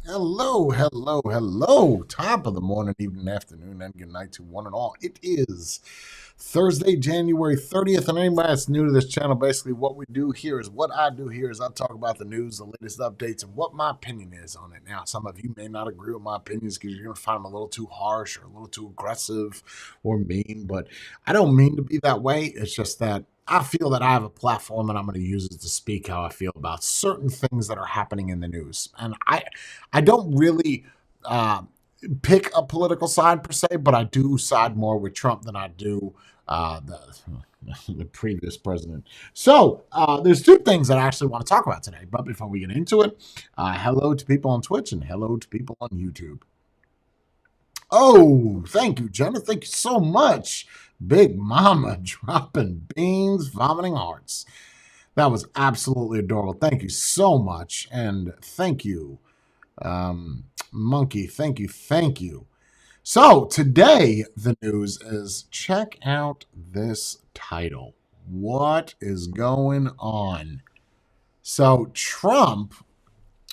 Hello, hello, hello. Top of the morning, evening, afternoon, and good night to one and all. It is Thursday, January 30th, and anybody that's new to this channel, basically what we do here is what I do here is I talk about the news, the latest updates, and what my opinion is on it. Now, some of you may not agree with my opinions because you're going to find them a little too harsh or a little too aggressive or mean, but I don't mean to be that way. It's just that I feel that I have a platform and I'm going to use it to speak how I feel about certain things that are happening in the news. And I don't really uh, pick a political side per se, but I do side more with Trump than I do the previous president. So there's two things that I actually want to talk about today. But before we get into it, hello to people on Twitch and hello to people on YouTube. Oh, thank you, Jenna. Thank you so much. Big Mama dropping beans, vomiting hearts. That was absolutely adorable. Thank you so much. And thank you, Monkey. Thank you. Thank you. So today, the news is check out this title. What is going on? So Trump,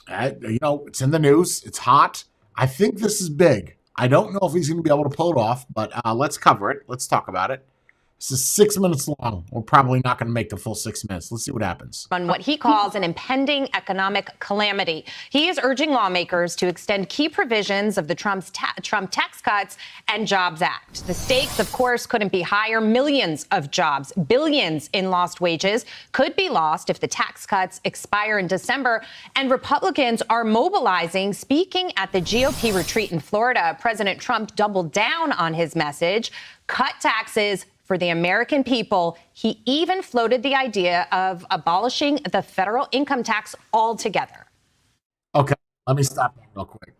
it's in the news. It's hot. I think this is big. I don't know if he's going to be able to pull it off, but let's cover it. Let's talk about it. This is 6 minutes long. We're probably not going to make the full 6 minutes. Let's see what happens. On what he calls an impending economic calamity. He is urging lawmakers to extend key provisions of the Trump Tax Cuts and Jobs Act. The stakes, of course, couldn't be higher. Millions of jobs, billions in lost wages could be lost if the tax cuts expire in December. And Republicans are mobilizing. Speaking at the GOP retreat in Florida, President Trump doubled down on his message, cut taxes for the American people. He even floated the idea of abolishing the federal income tax altogether. Okay, let me stop that real quick.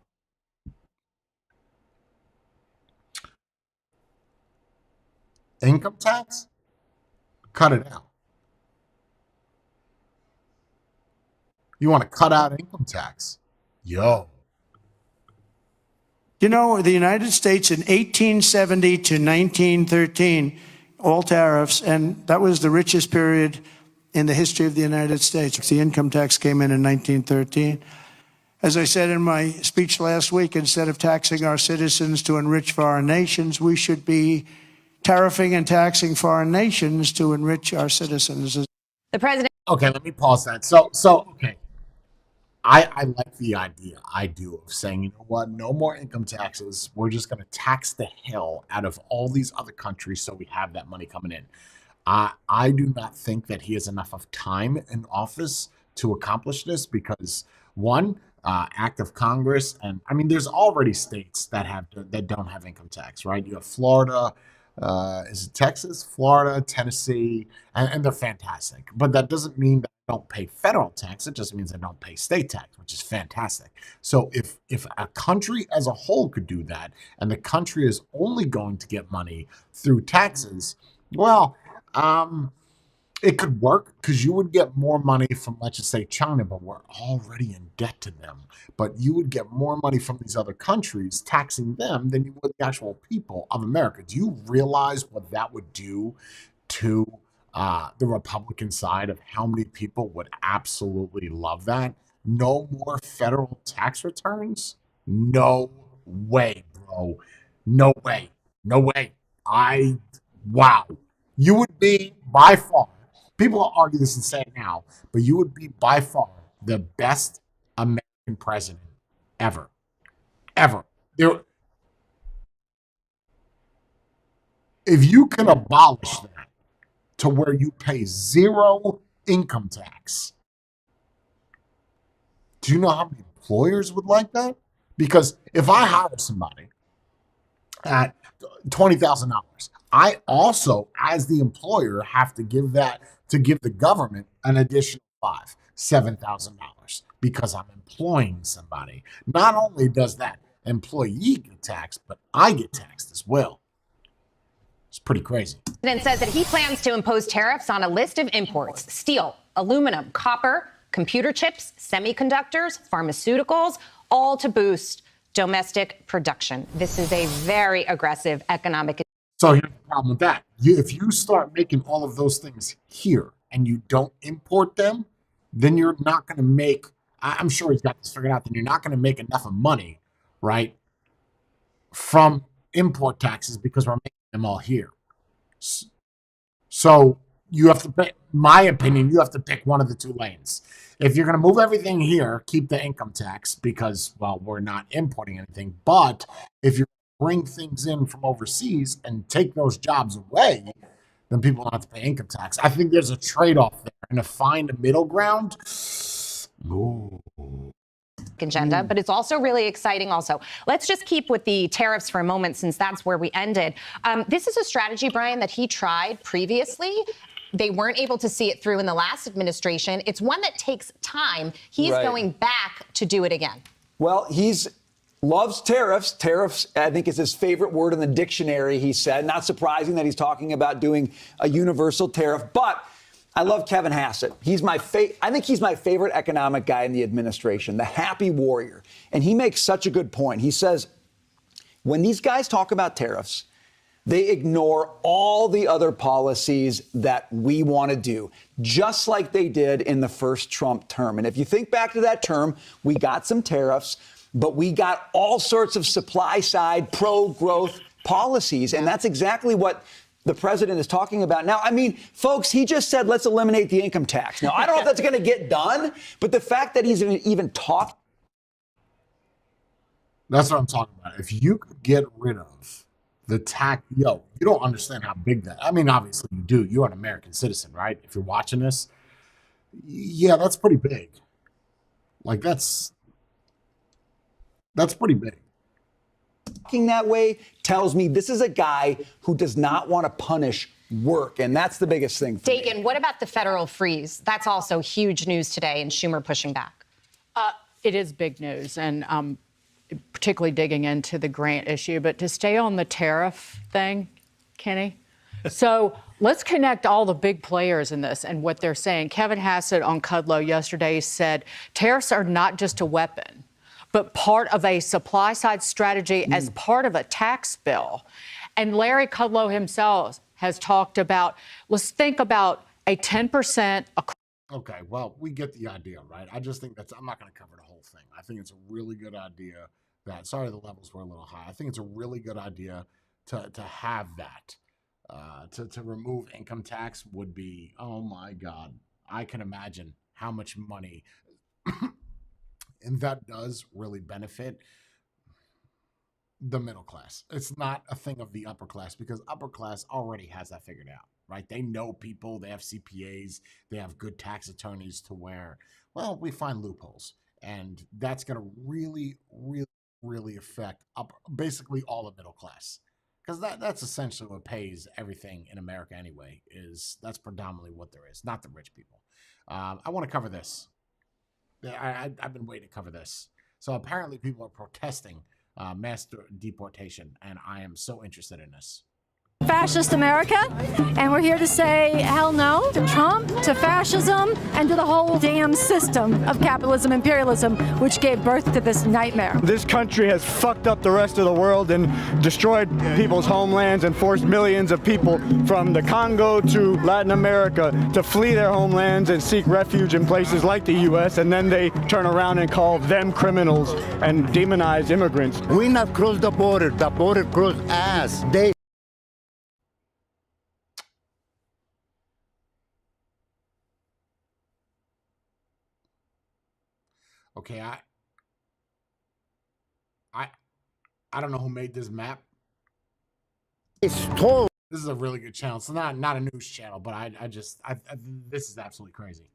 Income tax? Cut it out. You want to cut out income tax? Yo. You know, the United States in 1870 to 1913, all tariffs, and that was the richest period in the history of the United States. The income tax came in 1913. As I said in my speech last week, instead of taxing our citizens to enrich foreign nations, we should be tariffing and taxing foreign nations to enrich our citizens. The president. Okay, let me pause that. So okay. I like the idea. I do, of saying, you know what, no more income taxes. We're just going to tax the hell out of all these other countries so we have that money coming in. I do not think that he has enough of time in office to accomplish this because, one, act of Congress, and I mean, there's already states that don't have income tax, right? You have Florida, is it Texas, Florida, Tennessee, and they're fantastic. But that doesn't mean that they don't pay federal tax. It just means they don't pay state tax, which is fantastic. So if a country as a whole could do that, and the country is only going to get money through taxes, well, it could work because you would get more money from, let's just say, China, but we're already in debt to them. But you would get more money from these other countries taxing them than you would the actual people of America. Do you realize what that would do to the Republican side of how many people would absolutely love that? No more federal tax returns? No way, bro. No way. No way. Wow. You would be by far, people argue this and say it now, but you would be by far the best American president ever. Ever. If you can abolish that to where you pay zero income tax, do you know how many employers would like that? Because if I hire somebody at $20,000, I also, as the employer, have to give the government an additional $7,000 because I'm employing somebody. Not only does that employee get taxed, but I get taxed as well. It's pretty crazy. The president says that he plans to impose tariffs on a list of imports: steel, aluminum, copper, computer chips, semiconductors, pharmaceuticals, all to boost domestic production. This is a very aggressive economic. So here's the problem with that. If you start making all of those things here and you don't import them, then you're not going to make I'm sure he's got this figured out, then you're not going to make enough of money, right, from import taxes because we're making them all here. So you have to pick, my opinion, you have to pick one of the two lanes. If you're going to move everything here, keep the income tax because, well, we're not importing anything. But if you bring things in from overseas and take those jobs away, then people don't have to pay income tax. I think there's a trade-off there, and to find a middle ground. Ooh. Agenda, but it's also really exciting. Also, let's just keep with the tariffs for a moment, since that's where we ended. This is a strategy, Brian, that he tried previously. They weren't able to see it through in the last administration. It's one that takes time. He's going back to do it again. Well, he's loves tariffs. Tariffs, I think, is his favorite word in the dictionary, he said. Not surprising that he's talking about doing a universal tariff. But I love Kevin Hassett. I think he's my favorite economic guy in the administration, the happy warrior. And he makes such a good point. He says, when these guys talk about tariffs, they ignore all the other policies that we want to do, just like they did in the first Trump term. And if you think back to that term, we got some tariffs, but we got all sorts of supply side pro-growth policies. And that's exactly what the president is talking about now. I mean, folks, he just said, let's eliminate the income tax. Now, I don't know if that's going to get done, but the fact that he's even talked. That's what I'm talking about. If you could get rid of the tax, you don't understand how big that. I mean, obviously you do. You're an American citizen, right? If you're watching this, yeah, that's pretty big. Like that's pretty big. Talking that way tells me this is a guy who does not want to punish work. And that's the biggest thing for Dagan, me. what about the federal freeze? That's also huge news today, and Schumer pushing back. It is big news, and particularly digging into the grant issue. But to stay on the tariff thing, Kenny, so let's connect all the big players in this and what they're saying. Kevin Hassett on Kudlow yesterday said tariffs are not just a weapon, but part of a supply side strategy as part of a tax bill. And Larry Kudlow himself has talked about, let's think about a 10%. Okay, well, we get the idea, right? I just think I'm not going to cover the whole thing. I think it's a really good idea sorry the levels were a little high. I think it's a really good idea to have that. To remove income tax would be, oh my God, I can imagine how much money. And that does really benefit the middle class. It's not a thing of the upper class because upper class already has that figured out, right? They know people, they have CPAs, they have good tax attorneys to where, well, we find loopholes. And that's going to really, really, really affect basically all the middle class. Because that's essentially what pays everything in America anyway, that's predominantly what there is, not the rich people. I want to cover this. I've been waiting to cover this. So apparently people are protesting mass deportation, and I am so interested in this. Fascist America, and we're here to say hell no to Trump, to fascism, and to the whole damn system of capitalism, imperialism, which gave birth to this nightmare. This country has fucked up the rest of the world and destroyed people's homelands and forced millions of people from the Congo to Latin America to flee their homelands and seek refuge in places like the U.S., and then they turn around and call them criminals and demonize immigrants. We not cross the border cross us. They Okay, I don't know who made this map. stole This is a really good channel. It's not a news channel, but this is absolutely crazy.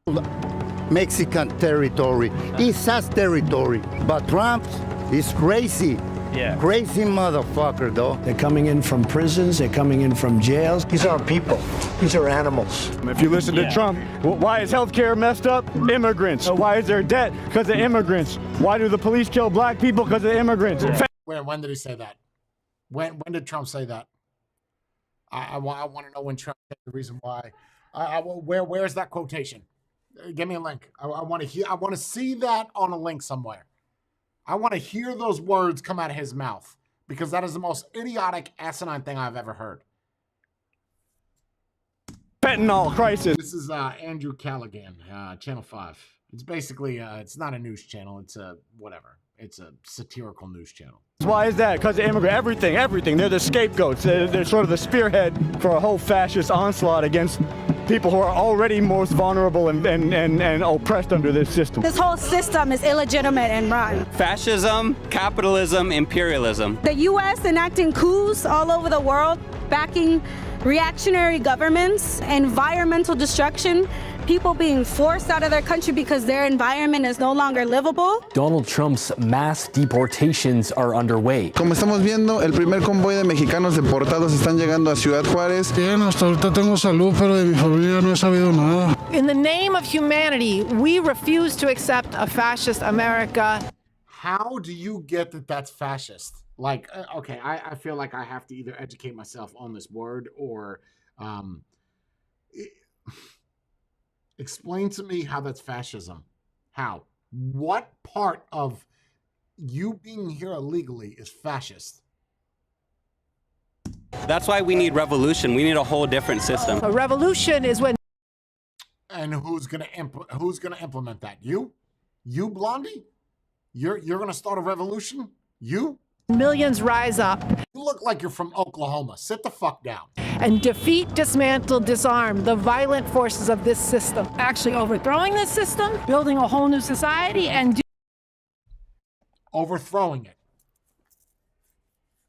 Mexican territory. It's us territory. But Trump is crazy. Yeah. Crazy motherfucker, though. They're coming in from prisons. They're coming in from jails. These aren't people. These are animals. If you listen to Trump, why is healthcare messed up? Immigrants. Why is there debt? Because of immigrants. Why do the police kill black people? Because of immigrants. When did he say that? When did Trump say that? I want to know when Trump said the reason why. Where's that quotation? Give me a link. I want to hear. I want to see that on a link somewhere. I want to hear those words come out of his mouth because that is the most idiotic, asinine thing I've ever heard. Fentanyl crisis. This is Andrew Callaghan, Channel 5. It's basically it's not a news channel. It's a whatever. It's a satirical news channel. Why is that? Because of everything. They're the scapegoats. They're sort of the spearhead for a whole fascist onslaught against people who are already most vulnerable and oppressed under this system. This whole system is illegitimate and rotten. Fascism, capitalism, imperialism. The U.S. enacting coups all over the world, backing reactionary governments, environmental destruction, people being forced out of their country because their environment is no longer livable. Donald Trump's mass deportations are underway. Como estamos viendo, el primer convoy de mexicanos deportados están llegando a Ciudad Juárez. Bien, hasta ahorita tengo salud, pero de mi familia no he sabido nada. In the name of humanity, we refuse to accept a fascist America. How do you get that that's fascist? Like, okay, I feel like I have to either educate myself on this word or explain to me how that's fascism. How? What part of you being here illegally is fascist? That's why we need revolution. We need a whole different system. A revolution is when. And who's gonna implement that? You, Blondie? You're gonna start a revolution? You? Millions rise up. You look like you're from Oklahoma. Sit the fuck down. And defeat, dismantle, disarm the violent forces of this system. Actually overthrowing this system, building a whole new society, and overthrowing it.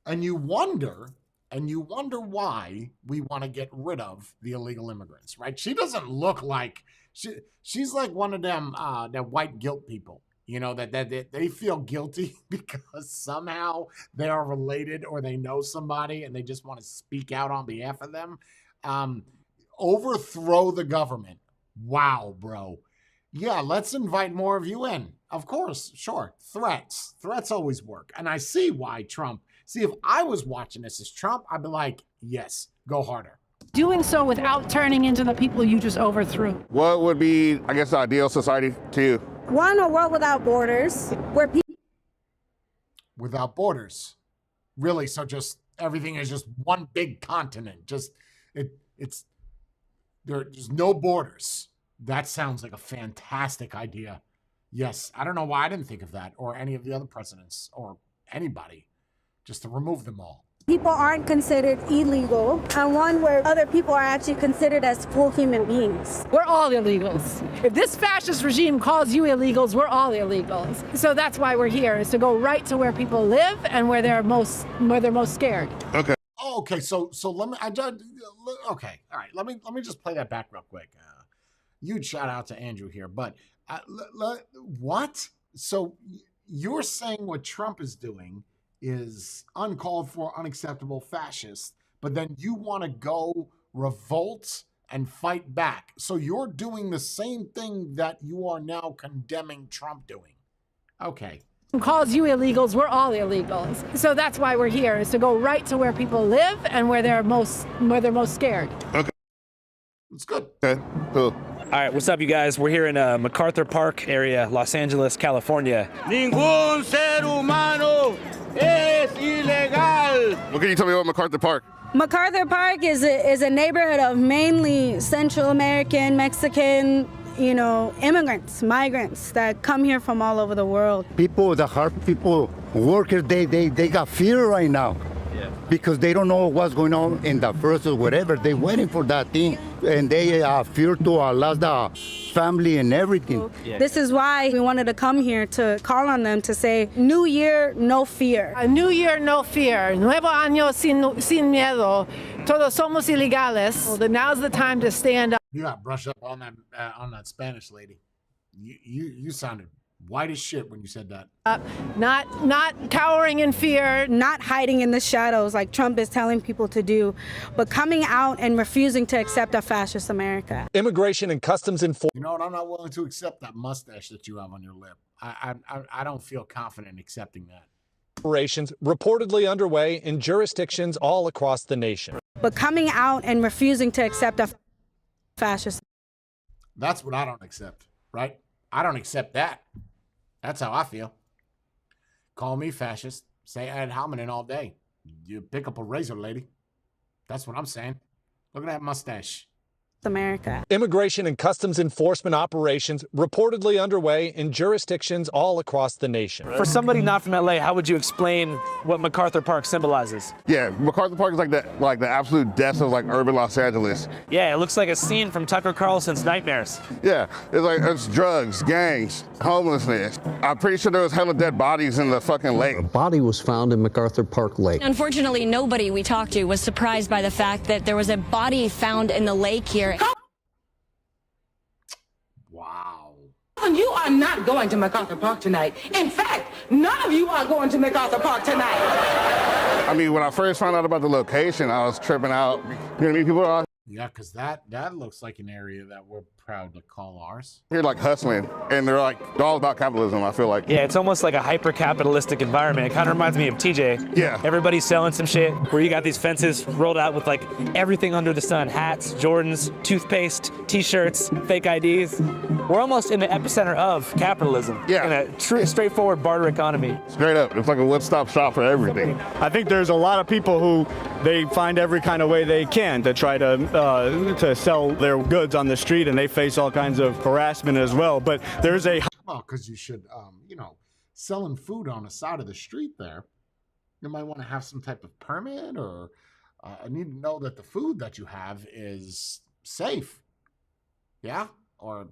And you wonder why we want to get rid of the illegal immigrants, right? She doesn't look like she's like one of them that white guilt people. You know, that they feel guilty because somehow they are related or they know somebody and they just want to speak out on behalf of them. Overthrow the government. Wow, bro. Yeah, let's invite more of you in. Of course, sure. Threats always work. And I see why Trump. See, if I was watching this as Trump, I'd be like, yes, go harder. doing so without turning into the people you just overthrew. What would be, I guess, the ideal society to you? One, a world without borders, where people without borders. Really, so just everything is just one big continent. Just it's there's no borders. That sounds like a fantastic idea. Yes, I don't know why I didn't think of that, or any of the other presidents, or anybody, just to remove them all. people aren't considered illegal, and one where other people are actually considered as full human beings. We're all illegals. If this fascist regime calls you illegals, we're all illegals. So that's why we're here, is to go right to where people live and where they're most scared. Okay. Oh, okay. So let me. Okay. All right. Let me just play that back real quick. Huge shout out to Andrew here, but what? So you're saying what Trump is doing is uncalled for, unacceptable, fascist, but then you want to go revolt and fight back. So you're doing the same thing that you are now condemning Trump doing. Okay. Who calls you illegals, we're all illegals. So that's why we're here, is to go right to where people live and where they're most scared. Okay. It's good. Okay, cool. All right, what's up, you guys? We're here in MacArthur Park area, Los Angeles, California. Ningún ser humano es ilegal. What can you tell me about MacArthur Park? MacArthur Park is a neighborhood of mainly Central American, Mexican, immigrants, migrants that come here from all over the world. People, the hard people, workers, they got fear right now. Yeah. Because they don't know what's going on in the first or whatever. They're waiting for that thing, and they fear to lose the family and everything. Yeah. This is why we wanted to come here to call on them to say, New Year, no fear. A New Year, no fear. Nuevo año sin miedo. Todos somos ilegales. Well, now's the time to stand up. You got brushed up on that Spanish lady. You sounded white as shit when you said that. Not cowering in fear, not hiding in the shadows like Trump is telling people to do, but coming out and refusing to accept a fascist America. Immigration and Customs Enforcement. You know what? I'm not willing to accept that mustache that you have on your lip. I don't feel confident in accepting that. Operations reportedly underway in jurisdictions all across the nation. But coming out and refusing to accept a fascist. That's what I don't accept, right? I don't accept that. That's how I feel. Call me fascist. Say ad hominem all day. You pick up a razor, lady. That's what I'm saying. Look at that mustache. America. Immigration and customs enforcement operations reportedly underway in jurisdictions all across the nation. For somebody not from LA, how would you explain what MacArthur Park symbolizes? Yeah, MacArthur Park is like the absolute death of like urban Los Angeles. Yeah, it looks like a scene from Tucker Carlson's Nightmares. Yeah, it's drugs, gangs, homelessness. I'm pretty sure there was hella dead bodies in the fucking lake. A body was found in MacArthur Park Lake. Unfortunately, nobody we talked to was surprised by the fact that there was a body found in the lake here. Wow. You are not going to MacArthur Park tonight. In fact, none of you are going to MacArthur Park tonight. I mean, when I first found out about the location, I was tripping out. You know what I mean? People are Yeah, because that looks like an area that we're proud to call ours. here like hustling, and they're all about capitalism, I feel like. Yeah, it's almost like a hyper-capitalistic environment. It kind of reminds me of TJ. Yeah. Everybody's selling some shit where you got these fences rolled out with like everything under the sun. Hats, Jordans, toothpaste, t-shirts, fake IDs. We're almost in the epicenter of capitalism. Yeah. In a true, straightforward barter economy. Straight up, it's like a one-stop shop for everything. I think there's a lot of people who they find every kind of way they can to try to sell their goods on the street, and they face all kinds of harassment as well. But there's a Well, because you should, selling food on the side of the street there, you might want to have some type of permit, or I need to know that the food that you have is safe. Yeah? Or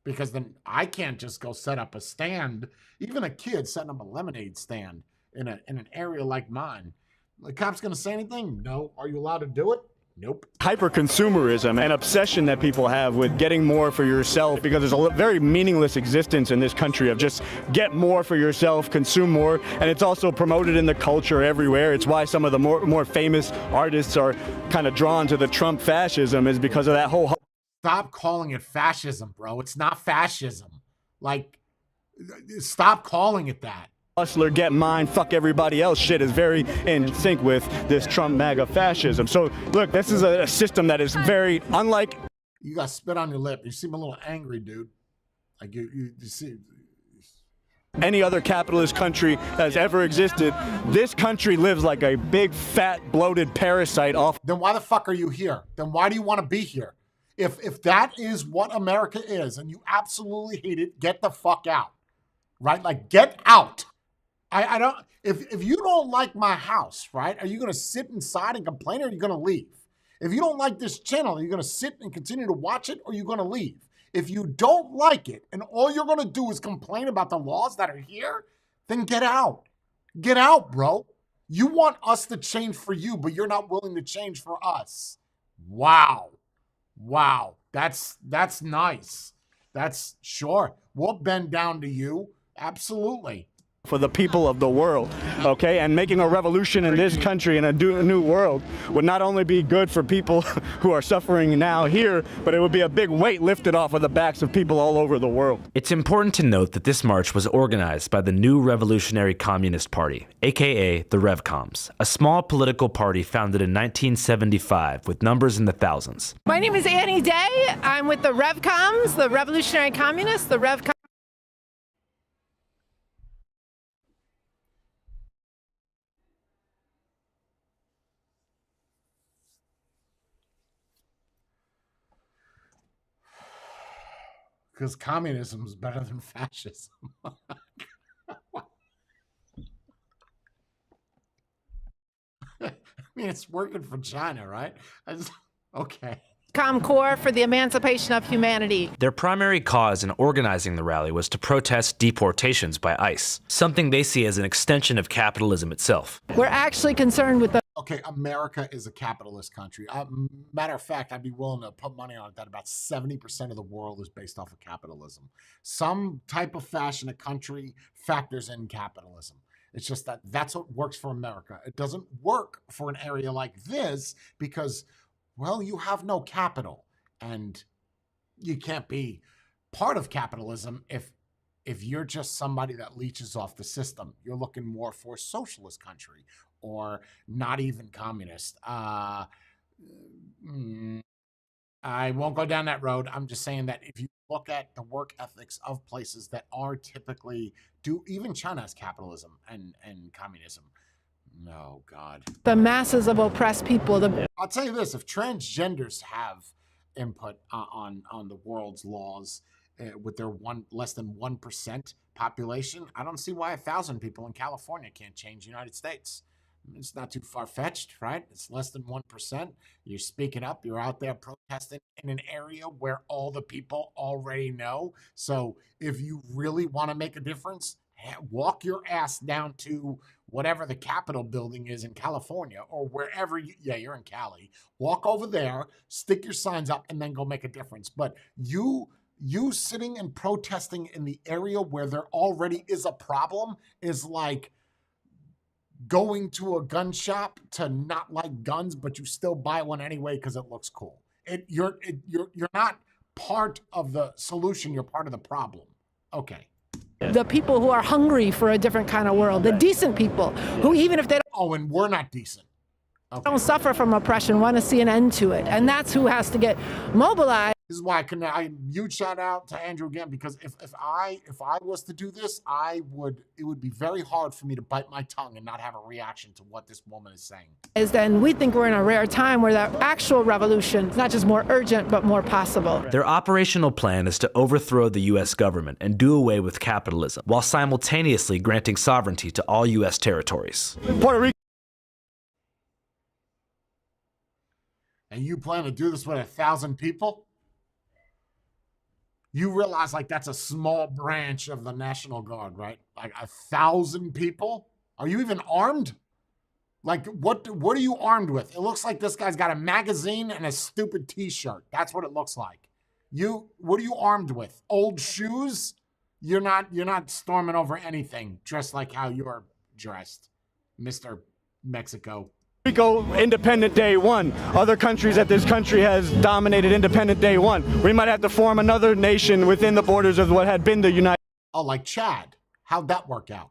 because then I can't just go set up a stand, even a kid setting up a lemonade stand in an area like mine. The cop's going to say anything? No. Are you allowed to do it? Nope. hyper-consumerism and obsession that people have with getting more for yourself, because there's a very meaningless existence in this country of just get more for yourself, consume more, and it's also promoted in the culture everywhere. It's why some of the more famous artists are kind of drawn to the Trump fascism, is because of that whole... Stop calling it fascism, bro. It's not fascism. Like, stop calling it that. Hustler, get mine, fuck everybody else shit is very in sync with this Trump MAGA fascism. So, look, this is a system that is very unlike... You got spit on your lip. You seem a little angry, dude. Like, you see... any other capitalist country has ever existed. This country lives like a big, fat, bloated parasite off... Then why the fuck are you here? Then why do you want to be here? If that is what America is, and you absolutely hate it, get the fuck out. Right? Like, get out. I don't, if you don't like my house, right, are you going to sit inside and complain, or are you going to leave? If you don't like this channel, are you going to sit and continue to watch it, or are you going to leave? If you don't like it and all you're going to do is complain about the laws that are here, then get out. Get out, bro. You want us to change for you, but you're not willing to change for us. Wow. Wow. That's nice. That's sure. We'll bend down to you. Absolutely. For the people of the world, okay? And making a revolution in this country and a new world would not only be good for people who are suffering now here, but it would be a big weight lifted off of the backs of people all over the world. It's important to note that this march was organized by the New Revolutionary Communist Party, aka the RevComs, a small political party founded in 1975 with numbers in the thousands. My name is Annie Day. I'm with the RevComs, the Revolutionary Communists, the RevComs. Because communism is better than fascism. I mean, it's working for China, right? Okay. ComCore for the emancipation of humanity. Their primary cause in organizing the rally was to protest deportations by ICE, something they see as an extension of capitalism itself. We're actually concerned with the... Okay, America is a capitalist country. Matter of fact, I'd be willing to put money on it that about 70% of the world is based off of capitalism. Some type of fashion a country factors in capitalism. It's just that that's what works for America. It doesn't work for an area like this because, well, you have no capital, and you can't be part of capitalism if you're just somebody that leeches off the system. You're looking more for a socialist country or not even communist. I won't go down that road. I'm just saying that if you look at the work ethics of places that are typically even China has capitalism and communism. No, God. The masses of oppressed people. I'll tell you this, if transgenders have input on the world's laws with their less than 1% population. I don't see why 1,000 people in California can't change the United States. It's not too far-fetched, right? It's less than 1%. You're speaking up. You're out there protesting in an area where all the people already know. So if you really want to make a difference, walk your ass down to whatever the Capitol building is in California or wherever you're in Cali. Walk over there, stick your signs up, and then go make a difference. But you sitting and protesting in the area where there already is a problem is like going to a gun shop to not like guns, but you still buy one anyway because it looks cool. You're not part of the solution. You're part of the problem. Okay. The people who are hungry for a different kind of world, the decent people who, even if they and we're not decent. Okay. Don't suffer from oppression, want to see an end to it. And that's who has to get mobilized. This is why huge shout out to Andrew again, because if I was to do this, it would be very hard for me to bite my tongue and not have a reaction to what this woman is saying. Then we think we're in a rare time where that actual revolution is not just more urgent, but more possible. Their operational plan is to overthrow the U.S. government and do away with capitalism, while simultaneously granting sovereignty to all U.S. territories. Puerto Rico. And you plan to do this with 1,000 people? You realize like that's a small branch of the National Guard, right? Like 1,000 people? Are you even armed? Like what are you armed with? It looks like this guy's got a magazine and a stupid t-shirt. That's what it looks like. What are you armed with? Old shoes? You're not storming over anything dressed like how you're dressed, Mr. Mexico. Rico, independent day one. Other countries that this country has dominated independent day one. We might have to form another nation within the borders of what had been the United. Oh, like Chad. How'd that work out?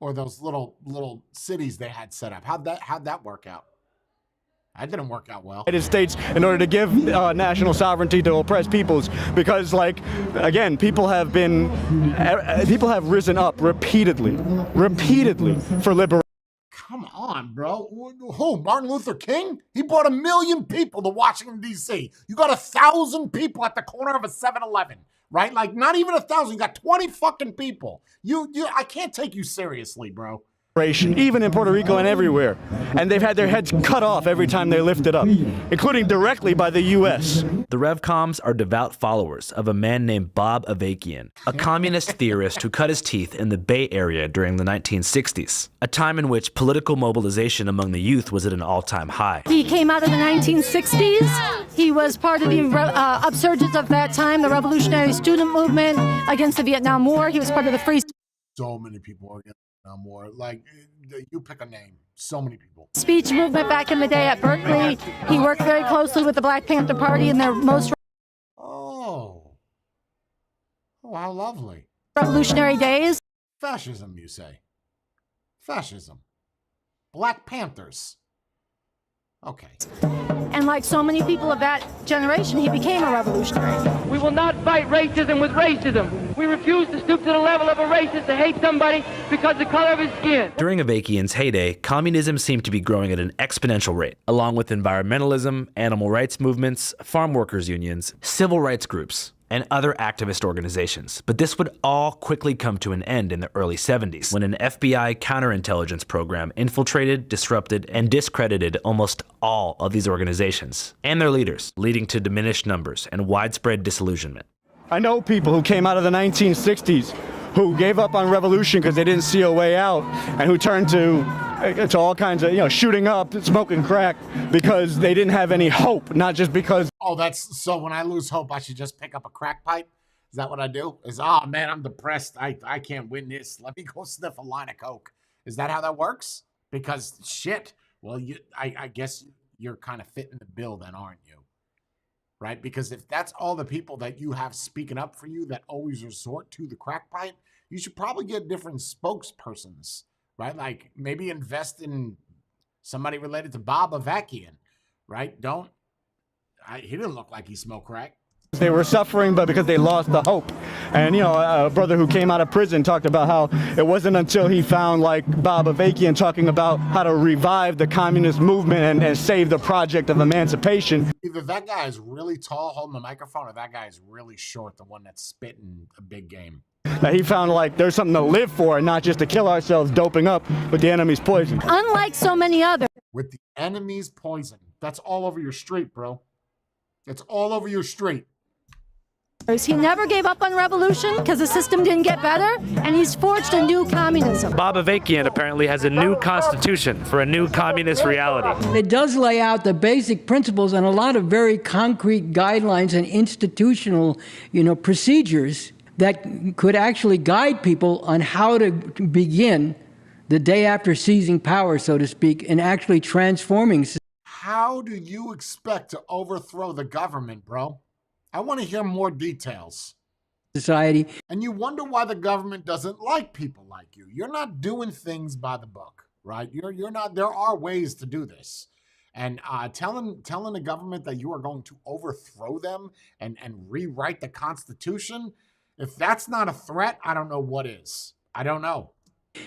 Or those little cities they had set up. How'd that work out? That didn't work out well. United States in order to give national sovereignty to oppressed peoples, because like again, people have risen up repeatedly for liberation. Come on, bro. Who? Martin Luther King? He brought 1 million people to Washington, D.C. You got 1,000 people at the corner of a 7-Eleven, right? Like, not even 1,000. You got 20 fucking people. I can't take you seriously, bro. Even in Puerto Rico and everywhere. And they've had their heads cut off every time they lift it up, including directly by the U.S. The Revcoms are devout followers of a man named Bob Avakian, a communist theorist who cut his teeth in the Bay Area during the 1960s, a time in which political mobilization among the youth was at an all-time high. He came out of the 1960s. He was part of the upsurges of that time, the revolutionary student movement against the Vietnam War. He was part of the free... So many people are against more. Like, you pick a name. So many people. Speech movement back in the day at Berkeley. He worked very closely with the Black Panther Party in their most... Oh, how lovely. Revolutionary days. Fascism, you say? Fascism. Black Panthers. Okay. And like so many people of that generation, he became a revolutionary. We will not fight racism with racism. We refuse to stoop to the level of a racist to hate somebody because of the color of his skin. During Avakian's heyday, communism seemed to be growing at an exponential rate, along with environmentalism, animal rights movements, farm workers unions, civil rights groups, and other activist organizations. But this would all quickly come to an end in the early 70s, when an FBI counterintelligence program infiltrated, disrupted, and discredited almost all of these organizations and their leaders, leading to diminished numbers and widespread disillusionment. I know people who came out of the 1960s who gave up on revolution because they didn't see a way out, and who turned to all kinds of, shooting up, smoking crack, because they didn't have any hope, not just because... Oh, so when I lose hope, I should just pick up a crack pipe? Is that what I do? Oh, man, I'm depressed. I can't win this. Let me go sniff a line of coke. Is that how that works? Because, shit, well, I guess you're kind of fitting the bill then, aren't you? Right? Because if that's all the people that you have speaking up for you that always resort to the crack pipe, you should probably get different spokespersons, right? Like maybe invest in somebody related to Bob Avakian, right? He didn't look like he smoked crack. They were suffering, but because they lost the hope. And, you know, a brother who came out of prison talked about how it wasn't until he found, like, Bob Avakian talking about how to revive the communist movement and save the project of emancipation. Either that guy is really tall holding the microphone, or that guy is really short, the one that's spitting a big game. That he found, like, there's something to live for and not just to kill ourselves doping up with the enemy's poison. Unlike so many others. With the enemy's poison. That's all over your street, bro. It's all over your street. He never gave up on revolution because the system didn't get better, and he's forged a new communism. Bob Avakian apparently has a new constitution for a new communist reality. It does lay out the basic principles and a lot of very concrete guidelines and institutional, procedures that could actually guide people on how to begin the day after seizing power, so to speak, and actually transforming. How do you expect to overthrow the government, bro? I want to hear more details. Society. And you wonder why the government doesn't like people like you. You're not doing things by the book, right? You're not. There are ways to do this. And telling the government that you are going to overthrow them and rewrite the Constitution, if that's not a threat, I don't know what is. I don't know.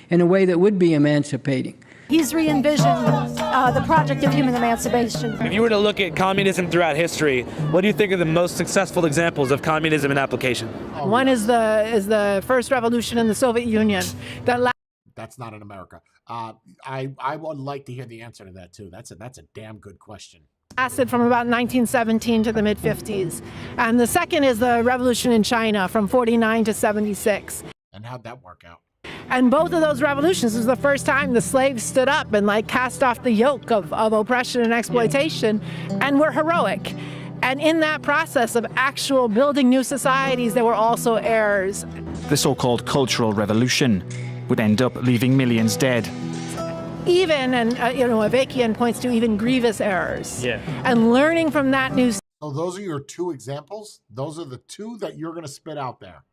In a way that would be emancipating. He's re-envisioned the project of human emancipation. If you were to look at communism throughout history, what do you think are the most successful examples of communism in application? One is the first revolution in the Soviet Union. That's not in America. I would like to hear the answer to that too. That's a damn good question. Lasted from about 1917 to the mid-50s. And the second is the revolution in China from 49 to 76. And how'd that work out? And both of those revolutions was the first time the slaves stood up and cast off the yoke of oppression and exploitation and were heroic. And in that process of actual building new societies, there were also errors. The so-called Cultural Revolution would end up leaving millions dead. Even, and Avakian points to even grievous errors. Yeah. And learning from that new So those are your two examples? Those are the two that you're going to spit out there?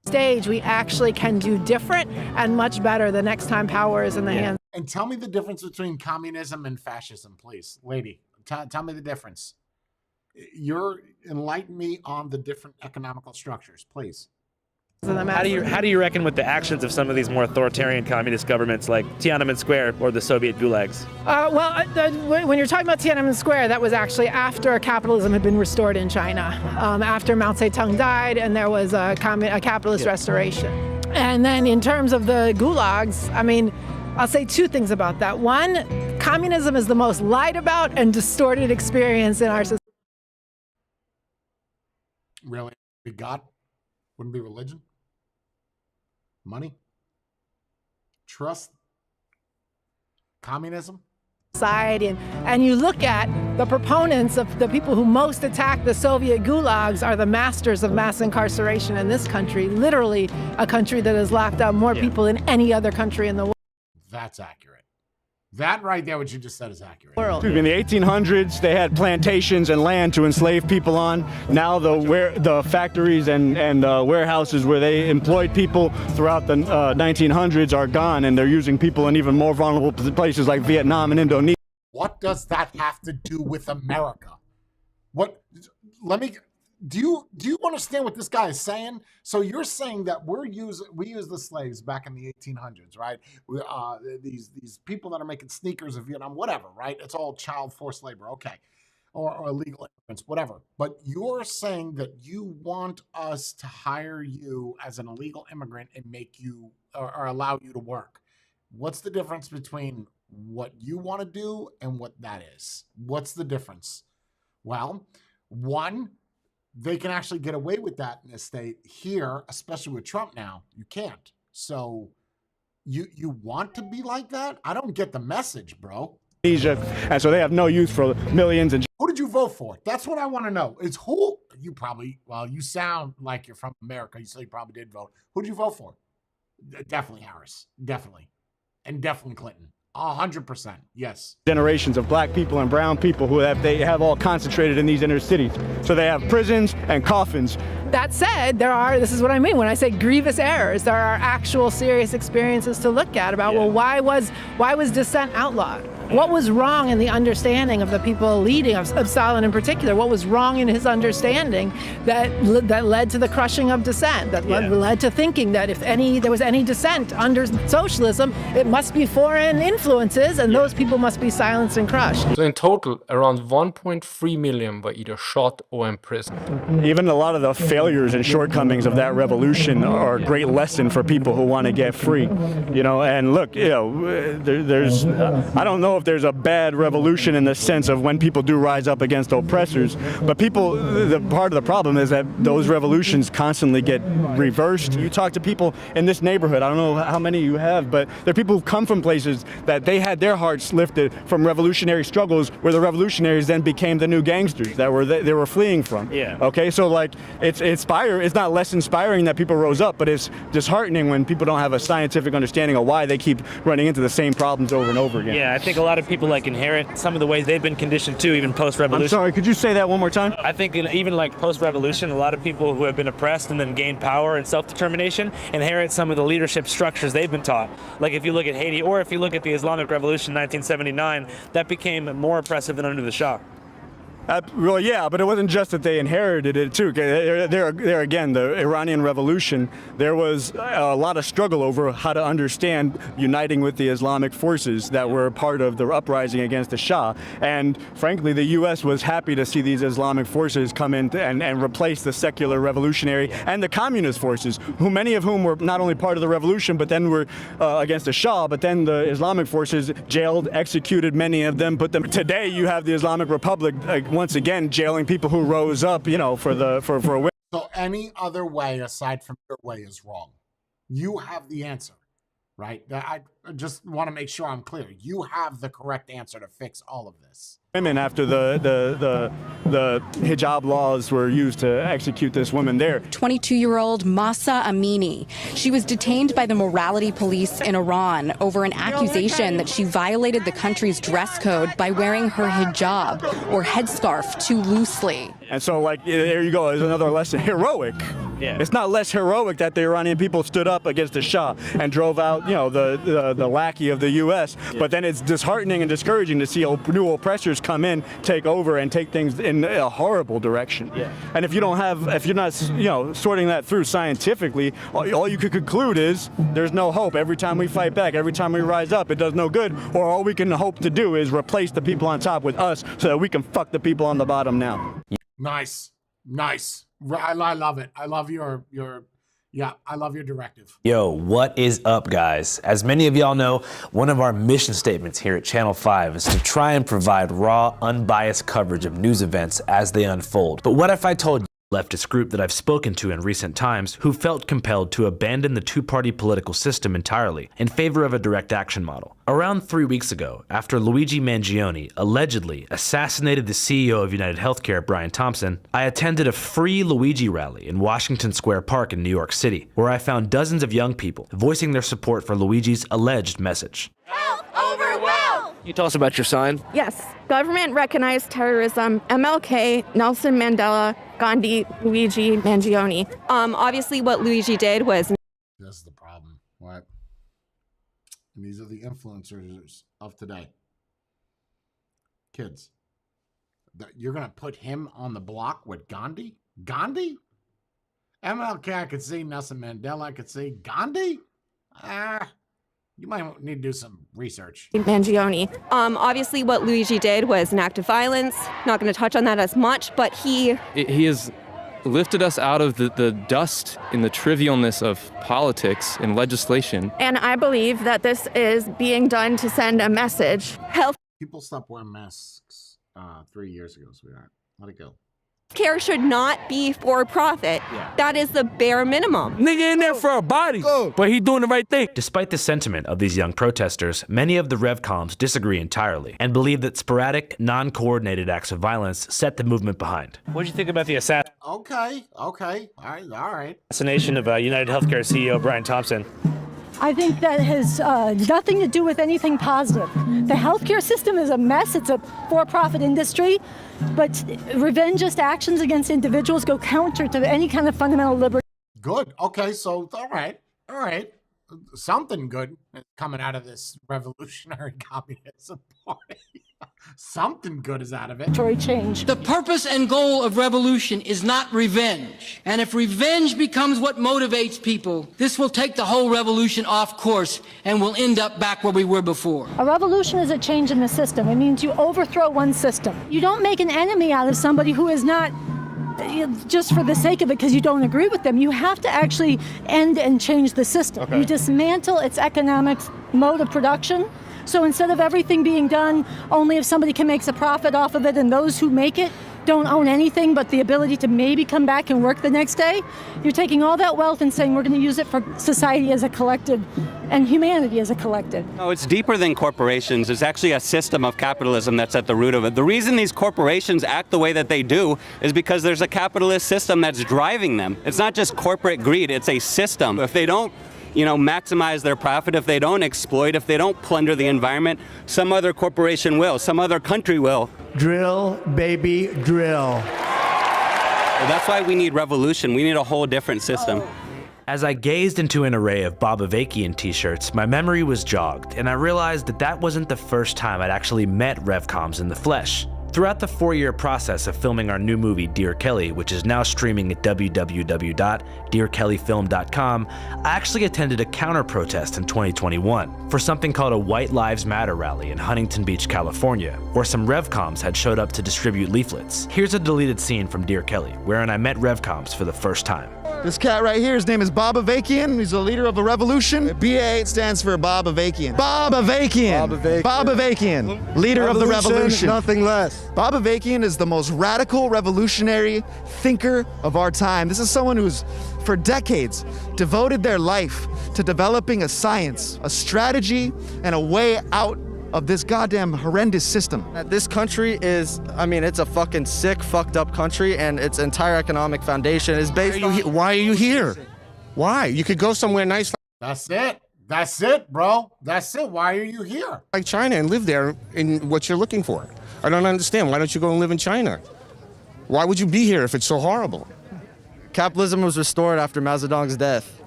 Stage, we actually can do different and much better the next time power is in the hands. And tell me the difference between communism and fascism, please. Lady, tell me the difference. Enlighten me on the different economical structures, please. How do you reckon with the actions of some of these more authoritarian communist governments like Tiananmen Square or the Soviet gulags? When you're talking about Tiananmen Square, that was actually after capitalism had been restored in China, after Mao Zedong died, and there was a capitalist restoration. And then in terms of the gulags, I'll say two things about that. One, communism is the most lied about and distorted experience in our society. Really? God? Wouldn't be religion? Money? Trust? Communism? Society, and you look at the proponents of the people who most attack the Soviet gulags are the masters of mass incarceration in this country, literally a country that has locked up more people than any other country in the world. That's accurate. That right there, what you just said, is accurate. In the 1800s, they had plantations and land to enslave people on. Now the factories and warehouses where they employed people throughout the 1900s are gone, and they're using people in even more vulnerable places like Vietnam and Indonesia. What does that have to do with America? Do you understand what this guy is saying? So you're saying that we use the slaves back in the 1800s, right? These people that are making sneakers in Vietnam, whatever, right? It's all child forced labor, okay, or illegal immigrants, whatever. But you're saying that you want us to hire you as an illegal immigrant and make you or allow you to work. What's the difference between what you want to do and what that is? What's the difference? Well, one, they can actually get away with that in this state. Here, especially with Trump now, you can't. So you want to be like that? I don't get the message, bro. And so they have no use for millions. And who did you vote for? That's what I want to know. It's who you probably, well, you sound like you're from America. So you probably did vote. Who did you vote for? Definitely Harris. Definitely. And definitely Clinton. 100%, yes. Generations of black people and brown people who they have all concentrated in these inner cities. So they have prisons and coffins. That said, this is what I mean when I say grievous errors. There are actual serious experiences to look at about, well, why was dissent outlawed? What was wrong in the understanding of the people leading, of Stalin in particular? What was wrong in his understanding that led to the crushing of dissent, that led to thinking that if there was any dissent under socialism, it must be foreign influences, and those people must be silenced and crushed. So in total, around 1.3 million were either shot or imprisoned. Even a lot of the failures and shortcomings of that revolution are a great lesson for people who want to get free. And look, there's I don't know if there's a bad revolution in the sense of when people do rise up against oppressors, but the part of the problem is that those revolutions constantly get reversed. You talk to people in this neighborhood, I don't know how many you have, but there are people who come from places that they had their hearts lifted from revolutionary struggles where the revolutionaries then became the new gangsters that they were fleeing from. Yeah. Okay, so like it's not less inspiring that people rose up, but it's disheartening when people don't have a scientific understanding of why they keep running into the same problems over and over again. Yeah, I think a lot of people inherit some of the ways they've been conditioned too, even post-revolution. I'm sorry, could you say that one more time? I think even post-revolution, a lot of people who have been oppressed and then gained power and self-determination inherit some of the leadership structures they've been taught. Like if you look at Haiti, or if you look at the Islamic Revolution in 1979, that became more oppressive than under the Shah. Well, yeah, but it wasn't just that they inherited it too. There again, the Iranian Revolution, there was a lot of struggle over how to understand uniting with the Islamic forces that were part of the uprising against the Shah. And frankly, the U.S. was happy to see these Islamic forces come in and replace the secular revolutionary and the communist forces, many of whom were not only part of the revolution, but then were against the Shah, but then the Islamic forces jailed, executed many of them, put them. Today, you have the Islamic Republic once again jailing people who rose up, for a win. So any other way aside from your way is wrong. You have the answer, right? I just want to make sure I'm clear. You have the correct answer to fix all of this. Women after the hijab laws were used to execute this woman there. 22-year-old Mahsa Amini. She was detained by the morality police in Iran over an accusation that she violated the country's dress code by wearing her hijab or headscarf too loosely. And so, there you go. There's another lesson. Heroic. Yeah. It's not less heroic that the Iranian people stood up against the Shah and drove out, the lackey of the U.S. Yeah. But then it's disheartening and discouraging to see new oppressors come in, take over, and take things in a horrible direction. Yeah. And if you're not, sorting that through scientifically, all you could conclude is there's no hope. Every time we fight back, every time we rise up, it does no good. Or all we can hope to do is replace the people on top with us so that we can fuck the people on the bottom now. Nice. I love it. I love your I love your directive. Yo, what is up, guys? As many of y'all know, one of our mission statements here at Channel 5 is to try and provide raw, unbiased coverage of news events as they unfold. But what if I told you leftist group that I've spoken to in recent times who felt compelled to abandon the two-party political system entirely in favor of a direct action model? Around 3 weeks ago, after Luigi Mangione allegedly assassinated the CEO of United Healthcare, Brian Thompson, I attended a free Luigi rally in Washington Square Park in New York City, where I found dozens of young people voicing their support for Luigi's alleged message. Health over wealth! Can you tell us about your sign? Yes. Government recognized terrorism. MLK, Nelson Mandela, Gandhi, Luigi Mangione. Obviously what Luigi did was... That's the problem, right? And these are the influencers of today. Kids. You're going to put him on the block with Gandhi? Gandhi? MLK, I could see. Nelson Mandela, I could see. Gandhi? You might need to do some research. Mangione. Obviously what Luigi did was an act of violence. Not going to touch on that as much, but he has lifted us out of the dust and the trivialness of politics and legislation. And I believe that this is being done to send a message. People stopped wearing masks 3 years ago, sweetheart. Let it go. Care should not be for profit. Yeah. That is the bare minimum. Nigga in there for a body, but he doing the right thing. Despite the sentiment of these young protesters, many of the Rev columns disagree entirely and believe that sporadic, non-coordinated acts of violence set the movement behind. What did you think about the Okay. All right. assassination of United Healthcare CEO Brian Thompson? I think that has nothing to do with anything positive. The healthcare system is a mess. It's a for-profit industry, but revengist actions against individuals go counter to any kind of fundamental liberty. Good. Okay. So, all right. something good is coming out of this revolutionary communism party. Something good is out of it. Change. The purpose and goal of revolution is not revenge. And if revenge becomes what motivates people, this will take the whole revolution off course and we'll end up back where we were before. A revolution is a change in the system. It means you overthrow one system. You don't make an enemy out of somebody who is not just for the sake of it because you don't agree with them. You have to actually end and change the system. Okay. You dismantle its economic mode of production. So instead of everything being done only if somebody can make a profit off of it and those who make it don't own anything but the ability to maybe come back and work the next day, you're taking all that wealth and saying we're going to use it for society as a collective and humanity as a collective. No, it's deeper than corporations. It's actually a system of capitalism that's at the root of it. The reason these corporations act the way that they do is because there's a capitalist system that's driving them. It's not just corporate greed, it's a system. If they don't maximize their profit, if they don't exploit, if they don't plunder the environment, some other corporation will, some other country will. Drill, baby, drill. Well, that's why we need revolution. We need a whole different system. As I gazed into an array of Bob Avakian t-shirts, my memory was jogged, and I realized that wasn't the first time I'd actually met RevComs in the flesh. Throughout the 4-year process of filming our new movie, Dear Kelly, which is now streaming at www.dearkellyfilm.com, I actually attended a counter-protest in 2021 for something called a White Lives Matter rally in Huntington Beach, California, where some RevComs had showed up to distribute leaflets. Here's a deleted scene from Dear Kelly, wherein I met RevComs for the first time. This cat right here, his name is Bob Avakian. He's the leader of a revolution. BA stands for Bob Avakian. Bob Avakian. Bob Avakian. Bob Avakian, leader of the revolution. Nothing less. Bob Avakian is the most radical revolutionary thinker of our time. This is someone who's, for decades, devoted their life to developing a science, a strategy, and a way out of this goddamn horrendous system. This country is, it's a fucking sick, fucked up country, and its entire economic foundation is based on... Why are you here? Why? You could go somewhere nice. That's it. That's it, bro. That's it. Why are you here? Like China and live there in what you're looking for. I don't understand. Why don't you go and live in China? Why would you be here if it's so horrible? Capitalism was restored after Mao Zedong's death.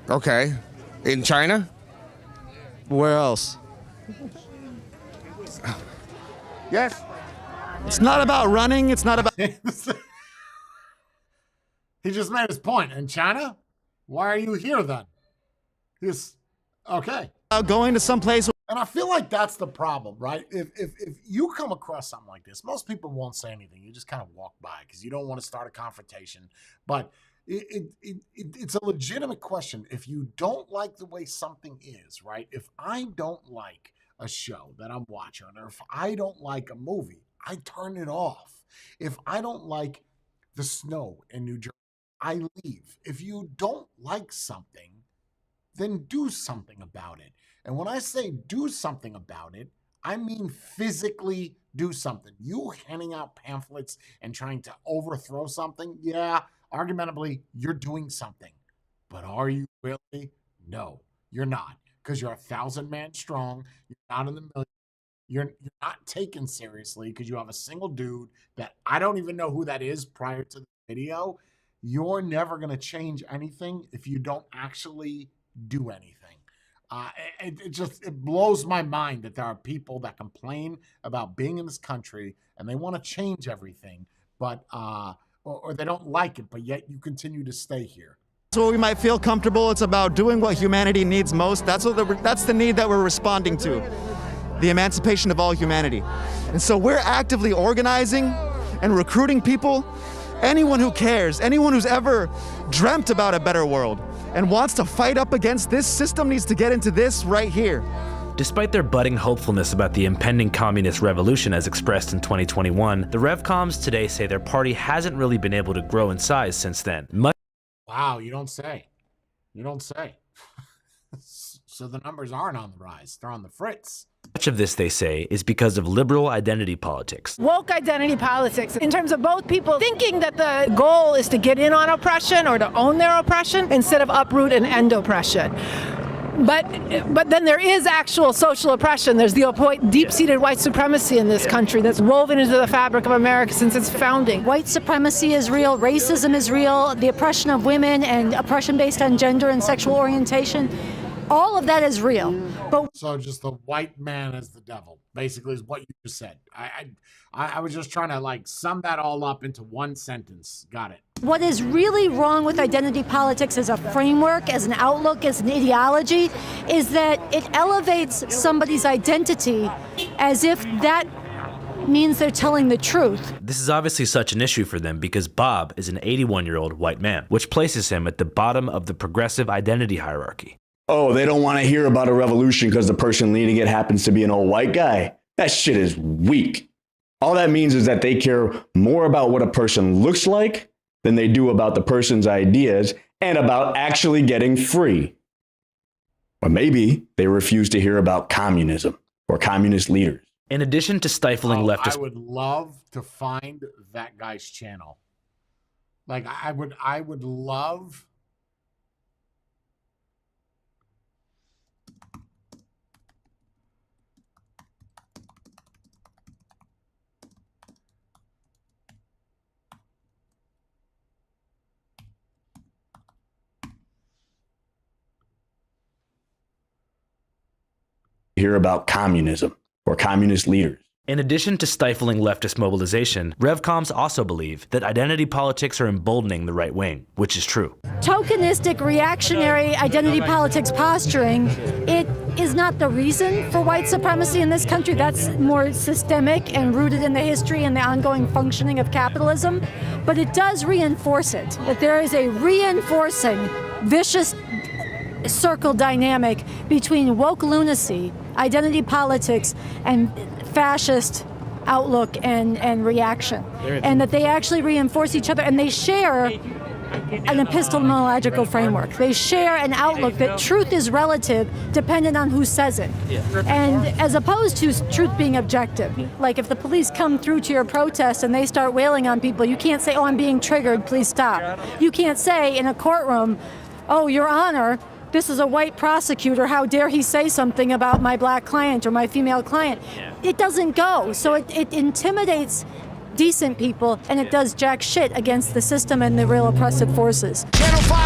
Okay. In China? Where else? Yes. It's not about running. It's not about... He just made his point. In China? Why are you here then? He's okay. Going to some place. And I feel like that's the problem, right? If you come across something like this, most people won't say anything. You just kind of walk by because you don't want to start a confrontation. But it's a legitimate question. If you don't like the way something is, right? If I don't like a show that I'm watching, or if I don't like a movie, I turn it off. If I don't like the snow in New Jersey, I leave. If you don't like something, then do something about it. And when I say do something about it, I mean physically do something. You handing out pamphlets and trying to overthrow something, yeah, argumentably, you're doing something. But are you really? No, you're not. Because you're 1,000 man strong. You're not in the million. You're not taken seriously because you have a single dude that I don't even know who that is prior to the video. You're never going to change anything if you don't actually do anything. It blows my mind that there are people that complain about being in this country and they want to change everything, but or they don't like it, but yet you continue to stay here. Where we might feel comfortable. It's about doing what humanity needs most. That's the need that we're responding to, the emancipation of all humanity. And so we're actively organizing and recruiting people, anyone who cares, anyone who's ever dreamt about a better world and wants to fight up against this system needs to get into this right here. Despite their budding hopefulness about the impending communist revolution as expressed in 2021, the RevComs today say their party hasn't really been able to grow in size since then. Wow, you don't say. You don't say. So the numbers aren't on the rise. They're on the fritz. Much of this, they say, is because of liberal identity politics. Woke identity politics, in terms of both people thinking that the goal is to get in on oppression or to own their oppression instead of uproot and end oppression. But then there is actual social oppression. There's the deep-seated white supremacy in this country that's woven into the fabric of America since its founding. White supremacy is real, racism is real, the oppression of women and oppression based on gender and sexual orientation All of that is real. But so just the white man is the devil, basically, is what you just said. I was just trying to like sum that all up into one sentence. Got it. what is really wrong with identity politics as a framework, as an outlook, as an ideology, is that it elevates somebody's identity as if that means they're telling the truth. This is obviously such an issue for them because Bob is an 81-year-old white man, which places him at the bottom of the progressive identity hierarchy. Oh, they don't want to hear about a revolution because the person leading it happens to be an old white guy. That shit is weak. All that means is that they care more about what a person looks like than they do about the person's ideas and about actually getting free. Or maybe they refuse to hear about communism or communist leaders. In addition to stifling leftist... I would love to find that guy's channel. Like, I would love... hear about communism or communist leaders. In addition to stifling leftist mobilization, Revcoms also believe that identity politics are emboldening the right wing, which is true. Tokenistic, reactionary identity politics posturing, it is not the reason for white supremacy in this country. That's more systemic and rooted in the history and the ongoing functioning of capitalism. But it does reinforce it, that there is a reinforcing, vicious circle dynamic between woke lunacy, identity politics, and fascist outlook and reaction, and that they actually reinforce each other, and they share an epistemological framework. They share an outlook that truth is relative, dependent on who says it, and as opposed to truth being objective. Like if the police come through to your protest and they start wailing on people, you can't say, "Oh, I'm being triggered, please stop." You can't say in a courtroom, "Oh, Your Honor, this is a white prosecutor, how dare he say something about my black client or my female client." It doesn't go. So it intimidates decent people, and it does jack shit against the system and the real oppressive forces. Channel 5